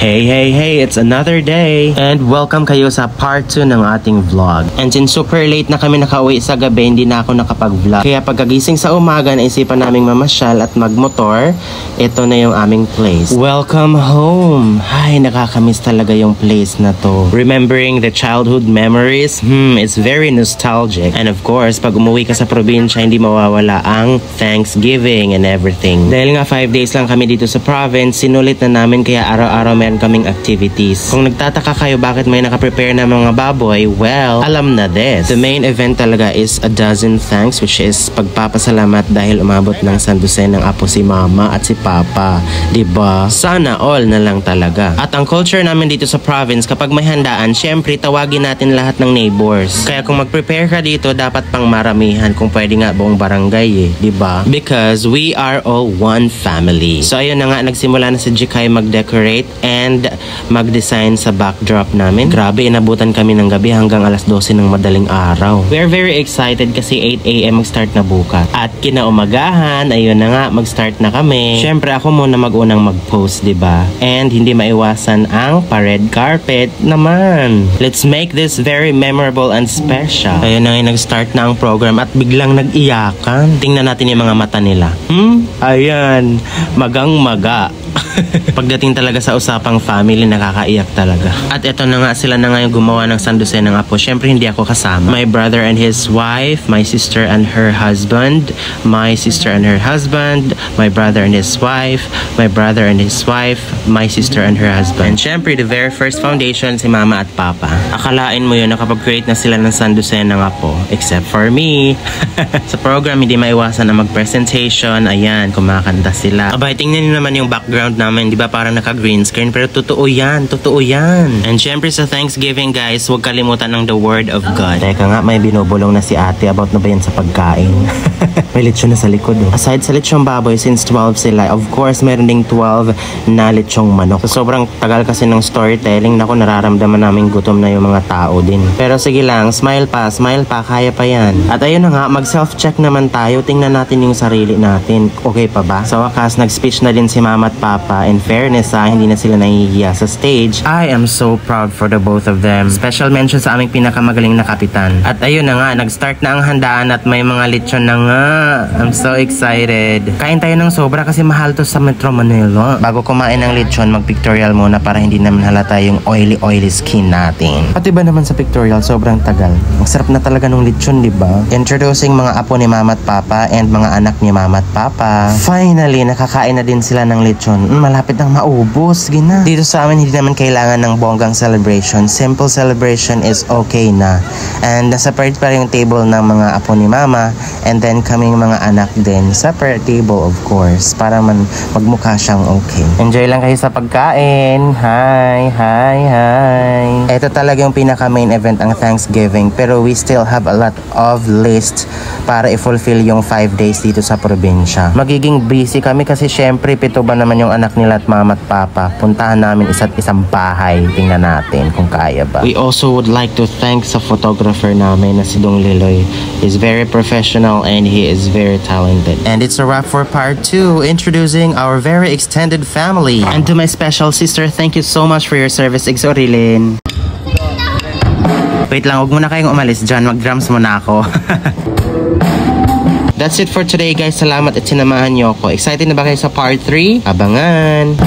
Hey, it's another day. And welcome kayo sa part 2 ng ating vlog. And since super late na kami nakauwi sa gabi, hindi na ako nakapag-vlog. Kaya pagkagising sa umaga, naisipan naming mamasyal at magmotor. Ito na yung aming place. Welcome home. Ay, nakakamiss talaga yung place na to. Remembering the childhood memories, it's very nostalgic. And of course, pag umuwi ka sa probinsya, hindi mawawala ang Thanksgiving and everything. Dahil nga 5 days lang kami dito sa province, sinulit na namin kaya araw-araw meron kaming activities. Kung nagtataka kayo bakit may nakaprepare na mga baboy, well, alam na this. The main event talaga is a dozen thanks, which is pagpapasalamat dahil umabot ng sandusen ng apo si mama at si papa. Diba? Sana all na lang talaga. At ang culture namin dito sa province, kapag may handaan, syempre tawagin natin lahat ng neighbors. Kaya kung mag-prepare ka dito, dapat pang maramihan, kung pwede nga buong barangay diba? Because we are all one family. So ayun na nga, nagsimula na si Jikay mag-decorate and mag-design sa backdrop namin. Grabe, inabutan kami ng gabi hanggang alas 12 ng madaling araw. We are very excited kasi 8 AM mag-start na bukas. At kinaumagahan, ayun na nga, mag-start na kami. Syempre ako muna mag-unang mag-post, diba? And hindi maiwasan ang pa-red carpet naman. Let's make this very memorable and special. Ayun na nga, nag-start na ang program at biglang nag-iyakan. Tingnan natin yung mga mata nila. Ayan, magang-maga. Pagdating talaga sa usapang family, nakakaiyak talaga. At eto na nga, sila na nga yung gumawa ng sandusen ng apo. Syempre hindi ako kasama. My brother and his wife, my sister and her husband, my sister and her husband, my brother and his wife, my brother and his wife, my sister and her husband. And syempre, the very first foundation, si mama at papa. Akalain mo yun, nakapag-create na sila ng sandusen ng apo. Except for me. Sa program, hindi maiwasan na mag-presentation. Ayan, kumakanta sila. Abay, tingnan nyo naman yung background namin, di ba parang naka-green screen, pero totoo yan. And syempre sa Thanksgiving guys, huwag kalimutan ng the word of God. Teka nga, may binubulong na si ate, about na ba yan sa pagkain? May lechon na sa likod. Aside sa lechong baboy, since 12 sila, of course meron ding 12 na lechong manok. So, sobrang tagal kasi ng storytelling, naku, nararamdaman namin gutom na yung mga tao din. Pero sige lang, smile pa, kaya pa yan. At ayun na nga, mag-self-check naman tayo, tingnan natin yung sarili natin. Okay pa ba? Sa wakas, nag-speech na din si mama at papa. In fairness hindi na sila nahihiya sa stage. I am so proud for the both of them. Special mention sa aming pinakamagaling na kapitan. At ayun na nga, nag-start na ang handaan at may mga lechon na nga. I'm so excited. Kain tayo ng sobra kasi mahal to sa Metro Manila. Bago kumain ng lechon, mag-pictorial muna para hindi naman halata yung oily skin natin. Pati ba naman sa pictorial, sobrang tagal. Ang sarap na talaga ng lechon, diba? Introducing mga apo ni mama at papa and mga anak ni mama at papa. Finally, nakakain na din sila ng lechon. Malapit nang maubos, gina. Dito sa amin, hindi naman kailangan ng bonggang celebration. Simple celebration is okay na. And separate pa rin yung table ng mga apo ni mama. And then kaming mga anak din. Separate table, of course. Para magmukha siyang okay. Enjoy lang kayo sa pagkain. Hi. Ito talaga yung pinaka main event ang Thanksgiving. Pero we still have a lot of list para i-fulfill yung 5 days dito sa probinsya. Magiging busy kami kasi syempre, 7 ba naman yung anak nila at mama at papa. Puntahan namin isa't isang bahay. Tingnan natin kung kaya ba. We also would like to thank sa photographer namin na si Dong Liloy. He's very professional and he is very talented. And it's a wrap for part 2, introducing our very extended family. And to my special sister, thank you so much for your service, Igsorilin. Wait lang, huwag muna kayong umalis dyan. Mag-drums muna ako. That's it for today guys. Salamat at sinamahan niyo ako. Excited na ba kayo sa part 3? Abangan!